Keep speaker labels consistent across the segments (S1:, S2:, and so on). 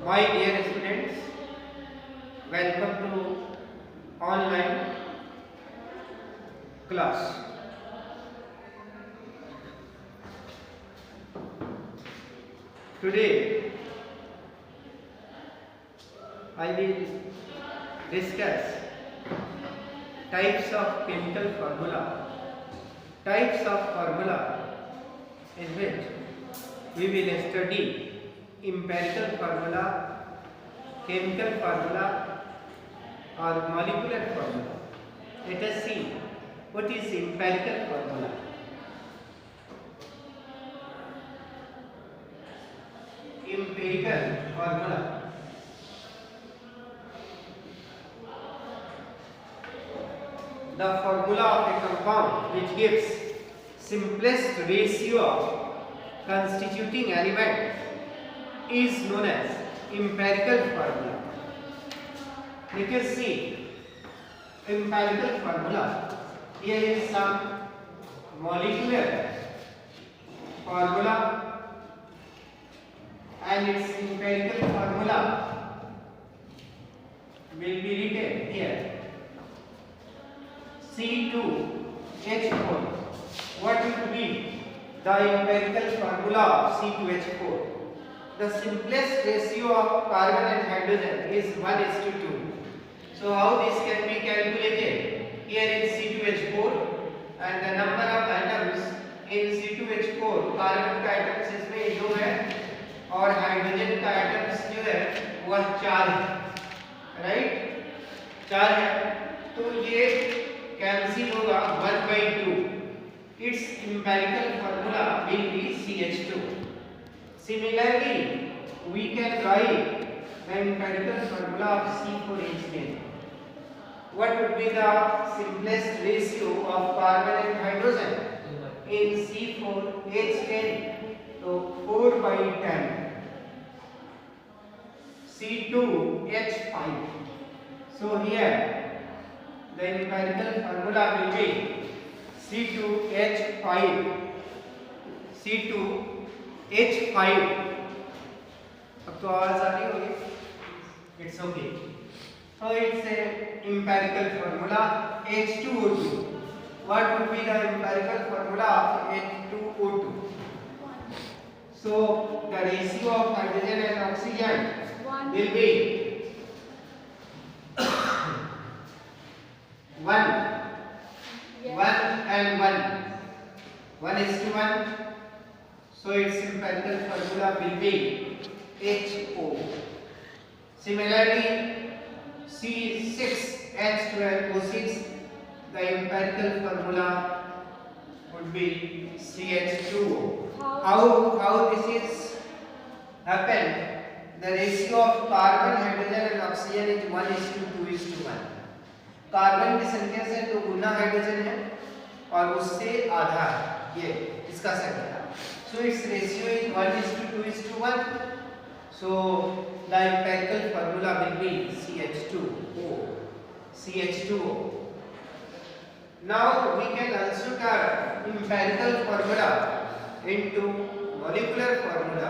S1: My dear students, welcome to online class. Today I will discuss types of chemical formula. Types of formula in which we will study empirical formula, chemical formula or molecular formula. Let us see what is empirical formula. Empirical formula. The formula of a compound which gives simplest ratio of constituting element is known as empirical formula. Let us see empirical formula. Here is some molecular formula and its empirical formula will be written here. C2H4. What will be the empirical formula of C2H4? The simplest ratio of carbon and hydrogen is 1:2. So how this can be calculated? Here is C2H4 and the number of atoms in C2H4 carbon का atoms इसमें जो है और hydrogen का atoms जो है वह 4 है, राइट? 4 है, तो ये कैंसिल होगा 1/2. Its empirical formula will be CH2. Similarly, we can write the empirical formula of C4H10. What would be the simplest ratio of carbon and hydrogen in C4H10? So 4/10. C2H5. So here the empirical formula will be C2H5. C2H5. अब तो आवाज आ रही होगी? It's okay. So it's a empirical formula H2O2. What would be the empirical formula of H2O2? So the ratio of hydrogen and oxygen will be 1 and 1. 1:1. So its empirical formula will be HO. Similarly, C6H12O6, the empirical formula would be CH2O. How this is happened? The ratio of carbon, hydrogen and oxygen is 1:2:1. Carbon की संख्या से 2 गुना hydrogen है और उससे आधा ये इसका संख्या. So its ratio is 1:2:1. So the empirical formula will be CH2O. CH2O. Now we can also turn empirical formula into molecular formula.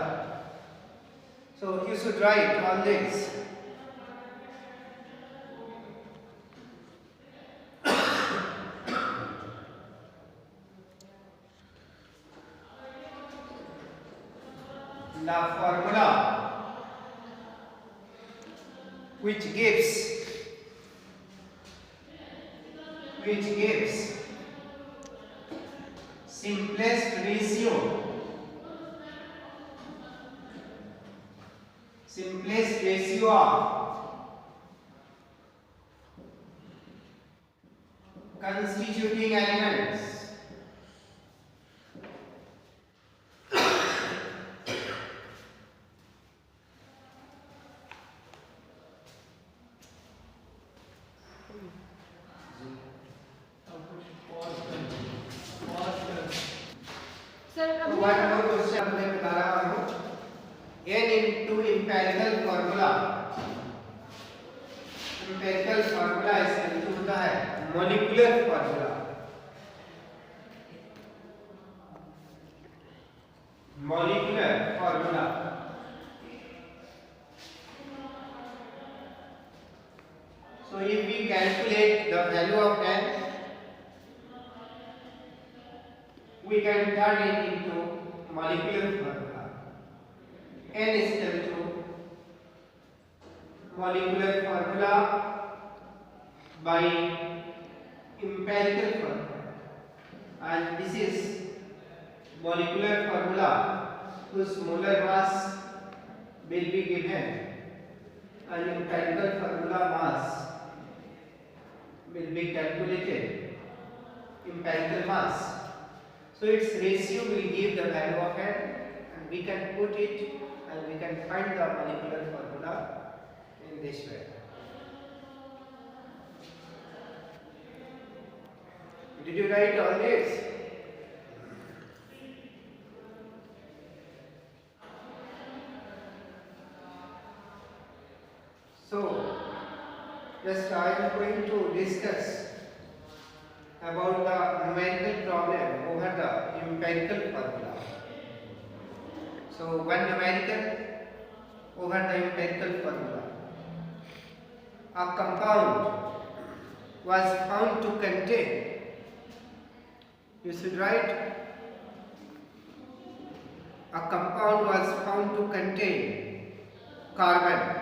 S1: So you should write all this. The formula which gives simplest ratio of constituting elements one more question मैं बता रहा हूँ. N into empirical formula. Empirical formula इसका जो होता है molecular formula. Molecular formula. So if we calculate the value of n, we can turn it into molecular formula. N is equal to molecular formula by empirical formula, and this is molecular formula whose molar mass will be given, and empirical formula mass will be calculated, empirical mass. So its ratio will give the value of n, and we can put it and we can find the molecular formula in this way. Did you write all this? So, just I am going to discuss about the numerical problem over the empirical formula. So, one numerical over the empirical formula. A compound was found to contain, you should write, a compound was found to contain carbon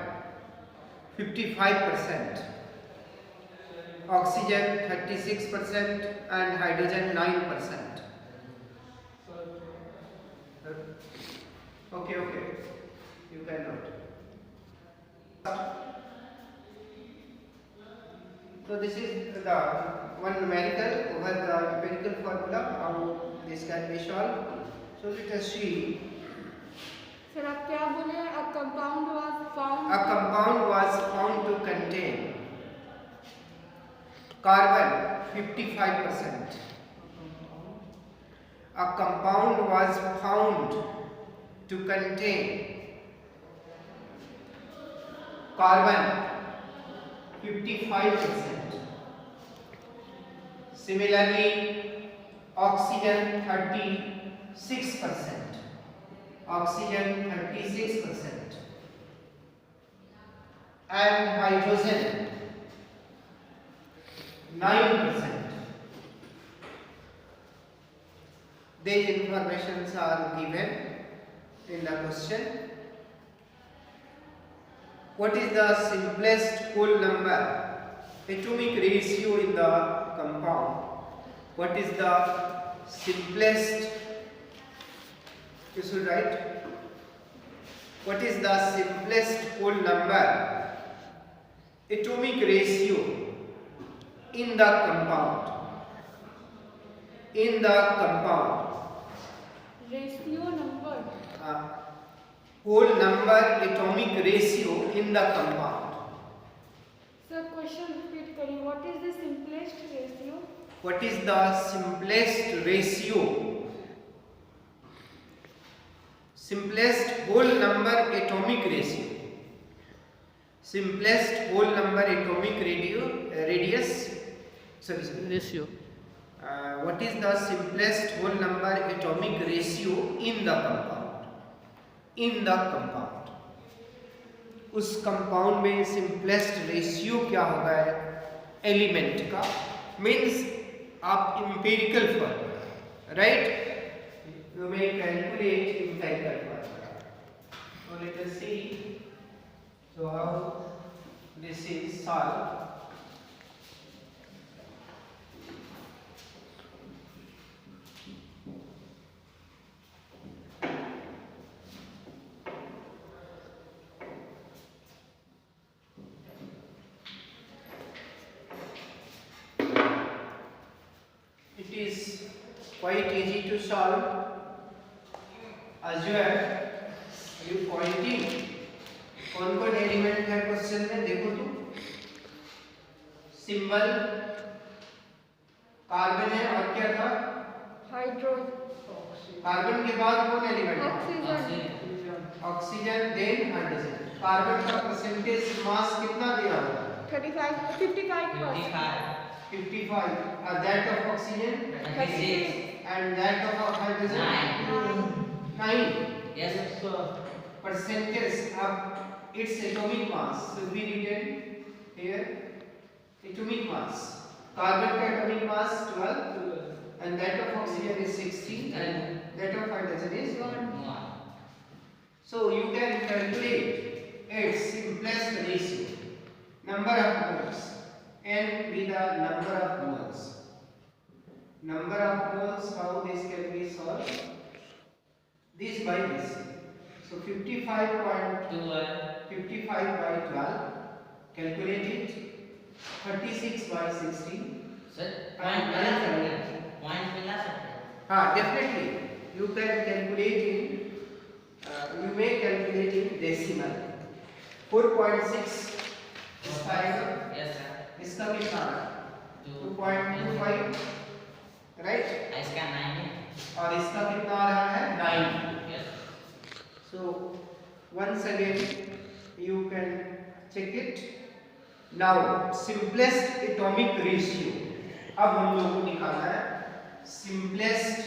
S1: 55%, oxygen 36% and hydrogen 9%. Okay, you can note. So this is the one numerical over the empirical formula, how this can be solved. So let us see.
S2: Sir आप क्या बोले? A compound was found.
S1: A compound was found to contain carbon 55%. A compound was found to contain carbon 55%. Similarly, oxygen 36%. Oxygen 36% and hydrogen 9%. These informations are given in the question. What is the simplest whole number atomic ratio in the compound? What is the simplest? You should write. What is the simplest whole number atomic ratio in the compound? In the compound.
S2: Ratio number.
S1: Whole number atomic ratio in the compound.
S2: Sir, question repeat करिए. What is the simplest ratio?
S1: What is the simplest ratio? Simplest whole number atomic ratio. Simplest whole number atomic radius. Sorry.
S3: Ratio.
S1: What is the simplest whole number atomic ratio in the compound? In the compound. उस compound में simplest ratio क्या होगा element का, means आप empirical formula, right? You may calculate empirical formula. So let us see. So how this is solved. It is quite easy to solve. As you pointing, कौन कौन element है question में देखो तुम. सिंबल कार्बन है और क्या था?
S2: हाइड्रोजन.
S1: कार्बन के बाद कौन एलिमेंट है?
S2: Oxygen.
S1: Oxygen then hydrogen. Carbon का परसेंटेज मास कितना दिया हुआ है?
S2: 55%.
S1: 55. That of oxygen
S2: 36.
S1: and that of hydrogen 9.
S3: Yes, sir.
S1: Percentage of its atomic mass should be written here. atomic mass. Carbon का atomic mass 12 and that of oxygen is 16 and that of hydrogen is 1. So you can calculate its simplest ratio. Number of moles. N be the number of moles. Number of moles, how this can be solved? This by this. So 55 by 12. Calculate it. 36 by 16.
S3: Sir,
S1: And
S3: point मिला सकते हैं.
S1: definitely. You can calculate in. You may calculate in decimal. 4.6 इसका आएगा.
S3: Yes sir.
S1: इसका कितना है? 2.25 right.
S3: इसका 9 है.
S1: और इसका कितना आ रहा है? 9.
S3: Yes.
S1: So once again you can check it. Now simplest atomic ratio. अब हम लोग को निकालना है simplest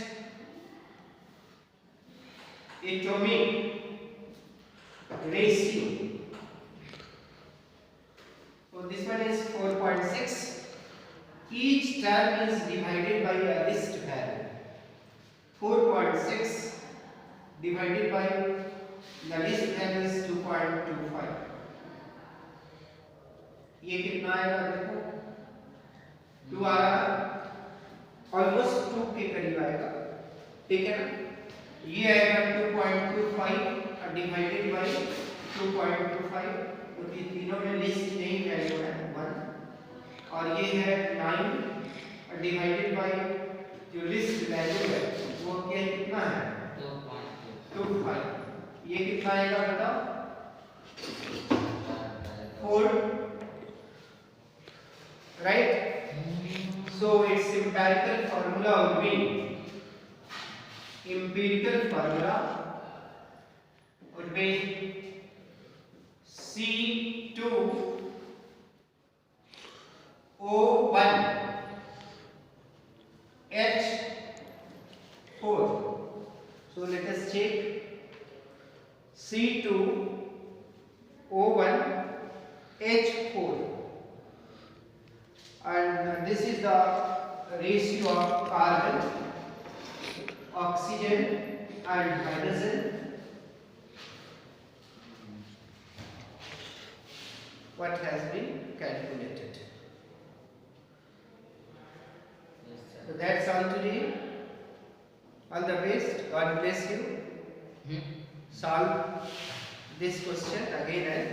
S1: atomic ratio. So this one is 4.6. Each term is divided by a list value. 4.6 divided by the list value is 2.25. ये कितना आएगा देखो 2 आ रहा है ऑलमोस्ट 2 के करीब आएगा. ठीक है ना. ये आएगा 2.25 डिवाइडेड बाय 2.25. तो ये तीनों में लिस्ट नहीं वैल्यू है 1 और ये है 9 डिवाइडेड बाय जो लिस्ट वैल्यू है वो क्या कितना है 2.25. ये कितना आएगा बताओ 4 right. So its empirical formula would be C2O1H4. So let us check C2O1H4. And this is the ratio of carbon, oxygen and hydrogen. What has been calculated.
S3: Yes sir.
S1: So that's all today. All the best. God bless you. Solve this question again and